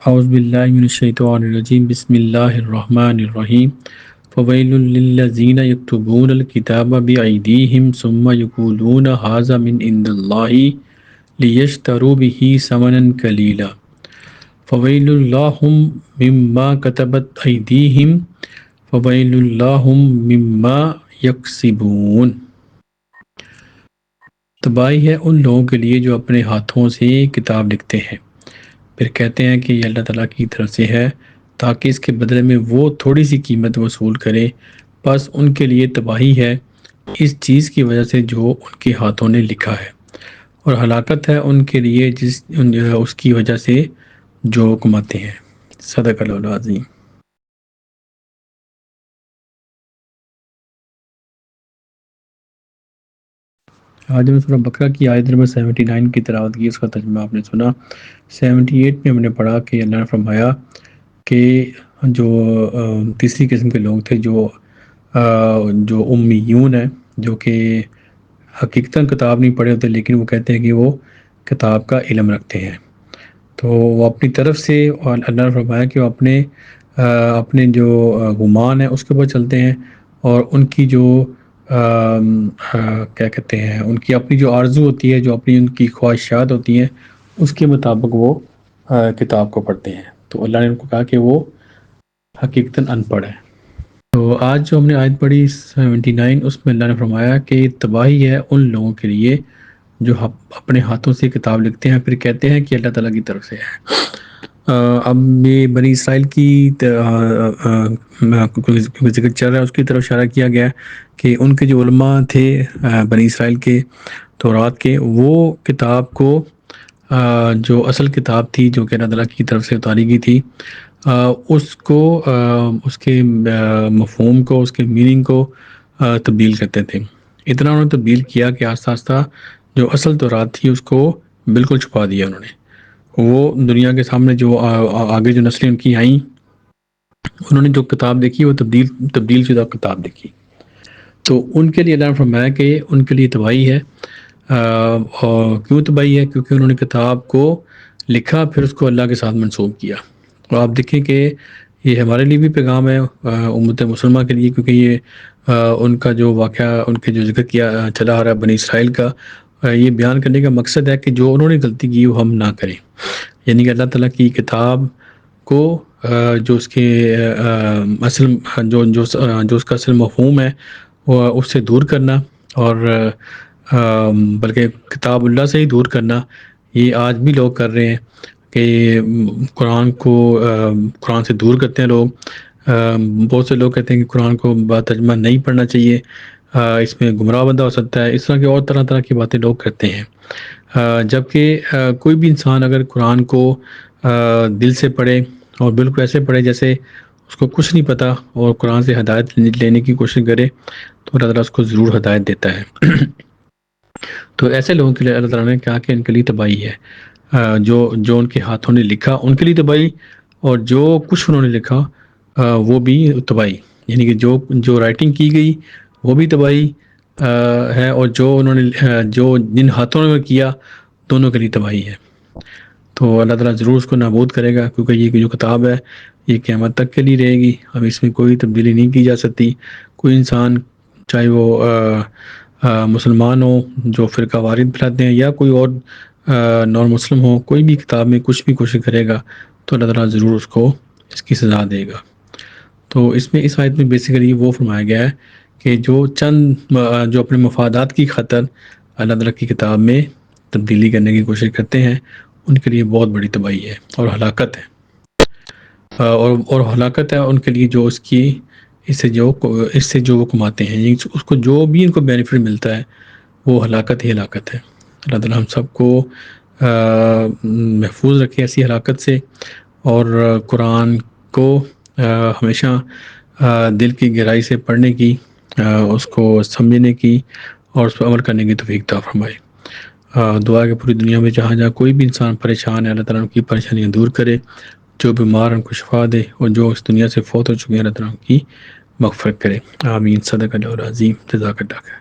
اعوذ باللہ من الشیطان الرجیم بسم اللہ الرحمن الرحیم فویل للذین یکتبون الکتاب بایدیہم ثم یقولون ھذا من عند اللہ لیشتروا بہ ثمنا قلیلا فویل لہم مما کتبت ایدیہم فویل لہم مما یکسبون۔ تباہی ہے ان لوگوں کے لیے جو اپنے ہاتھوں سے کتاب لکھتے ہیں پھر کہتے ہیں کہ یہ اللہ تعالیٰ کی طرف سے ہے تاکہ اس کے بدلے میں وہ تھوڑی سی قیمت وصول کرے، بس ان کے لیے تباہی ہے اس چیز کی وجہ سے جو ان کے ہاتھوں نے لکھا ہے، اور ہلاکت ہے ان کے لیے اس کی وجہ سے جو کماتے ہیں۔ صدق اللہ العظیم۔ آج ہم سورہ بقرہ کی آیت نمبر 79 کی تلاوت کی، اس کا ترجمہ آپ نے سنا۔ 78 میں ہم نے پڑھا کہ اللہ نے فرمایا کہ جو تیسری قسم کے لوگ تھے جو امیون ہیں، جو کہ حقیقتاً کتاب نہیں پڑھے ہوتے لیکن وہ کہتے ہیں کہ وہ کتاب کا علم رکھتے ہیں، تو وہ اپنی طرف سے، اور اللہ نے فرمایا کہ وہ اپنے جو گمان ہے اس کے اوپر چلتے ہیں، اور ان کی جو کیا کہتے ہیں، ان کی اپنی جو آرزو ہوتی ہے، جو اپنی ان کی خواہشات ہوتی ہیں، اس کے مطابق وہ کتاب کو پڑھتے ہیں، تو اللہ نے ان کو کہا کہ وہ حقیقتاً ان پڑھ ہے۔ تو آج جو ہم نے آیت پڑھی 79، اس میں اللہ نے فرمایا کہ تباہی ہے ان لوگوں کے لیے جو اپنے ہاتھوں سے کتاب لکھتے ہیں پھر کہتے ہیں کہ اللہ تعالیٰ کی طرف سے ہے۔ اب یہ بنی اسرائیل کی ذکر چل رہا ہے، اس کی طرف اشارہ کیا گیا کہ ان کے جو علماء تھے بنی اسرائیل کے تورات کے، وہ کتاب کو جو اصل کتاب تھی جو کہ اللہ تعالیٰ کی طرف سے اتاری گئی تھی، اس کو اس کے مفہوم کو، اس کے میننگ کو تبدیل کرتے تھے۔ اتنا انہوں نے تبدیل کیا کہ آہستہ آہستہ جو اصل تورات تھی اس کو بالکل چھپا دیا انہوں نے۔ وہ دنیا کے سامنے جو آگے جو نسلیں ان کی آئیں، انہوں نے جو کتاب دیکھی وہ تبدیل شدہ کتاب دیکھی، تو ان کے لیے اللہ نے فرمایا کہ ان کے لیے تباہی ہے۔ اور کیوں تباہی ہے؟ کیونکہ انہوں نے کتاب کو لکھا پھر اس کو اللہ کے ساتھ منسوب کیا۔ اور آپ دیکھیں کہ یہ ہمارے لیے بھی پیغام ہے امت مسلمہ کے لیے، کیونکہ یہ ان کا جو واقعہ، ان کے جو ذکر کیا چلا آ رہا ہے بنی اسرائیل کا، یہ بیان کرنے کا مقصد ہے کہ جو انہوں نے غلطی کی وہ ہم نہ کریں، یعنی کہ اللہ تعالیٰ کی کتاب کو جو اس کے اصل جو اس کا اصل مفہوم ہے وہ اس سے دور کرنا، اور بلکہ کتاب اللہ سے ہی دور کرنا، یہ آج بھی لوگ کر رہے ہیں کہ قرآن سے دور کرتے ہیں لوگ۔ بہت سے لوگ کہتے ہیں کہ قرآن کو ترجمہ نہیں پڑھنا چاہیے، اس میں گمراہ بندہ ہو سکتا ہے، اس طرح کی اور طرح کی باتیں لوگ کرتے ہیں، جبکہ کوئی بھی انسان اگر قرآن کو دل سے پڑھے اور بالکل ایسے پڑھے جیسے اس کو کچھ نہیں پتہ، اور قرآن سے ہدایت لینے کی کوشش کرے، تو اللہ تعالیٰ اس کو ضرور ہدایت دیتا ہے۔ تو ایسے لوگوں کے لیے اللہ تعالیٰ نے کہا کہ ان کے لیے تباہی ہے، جو ان کے ہاتھوں نے لکھا ان کے لیے تباہی، اور جو کچھ انہوں نے لکھا وہ بھی تباہی، یعنی کہ جو رائٹنگ کی گئی وہ بھی تباہی ہے، اور جو جن ہاتھوں نے کیا دونوں کے لیے تباہی ہے۔ تو اللہ تعالیٰ ضرور اس کو نابود کرے گا، کیونکہ یہ جو کتاب ہے یہ قیامت تک کے لیے رہے گی، اب اس میں کوئی تبدیلی نہیں کی جا سکتی۔ کوئی انسان چاہے وہ مسلمان ہو جو فرقہ وارث پھیلاتے ہیں، یا کوئی اور نان مسلم ہو، کوئی بھی کتاب میں کچھ بھی کوشش کرے گا تو اللہ تعالیٰ ضرور اس کو اس کی سزا دے گا۔ تو اس آیت میں بیسیکلی وہ فرمایا گیا ہے کہ جو اپنے مفادات کی خاطر اللہ تعالیٰ کی کتاب میں تبدیلی کرنے کی کوشش کرتے ہیں، ان کے لیے بہت بڑی تباہی ہے اور ہلاکت ہے، اور ہلاکت ہے ان کے لیے جو اس سے جو وہ کماتے ہیں، یعنی اس کو جو بھی ان کو بینیفٹ ملتا ہے وہ ہلاکت ہی ہلاکت ہے۔ اللہ تعالیٰ ہم سب کو محفوظ رکھے ایسی ہلاکت سے، اور قرآن کو ہمیشہ دل کی گہرائی سے پڑھنے کی، اس کو سمجھنے کی اور اس پر عمل کرنے کی توفیق عطا فرمائے۔ دعا کہ پوری دنیا میں جہاں کوئی بھی انسان پریشان ہے، اللہ تعالیٰ ان کی پریشانیاں دور کرے، جو بیمار ان کو شفا دے، اور جو اس دنیا سے فوت ہو چکے ہیں اللہ تعالیٰ ان کی مغفرت کرے۔ آمین۔ صدق اللہ العظیم۔ جزاک اللہ خیر۔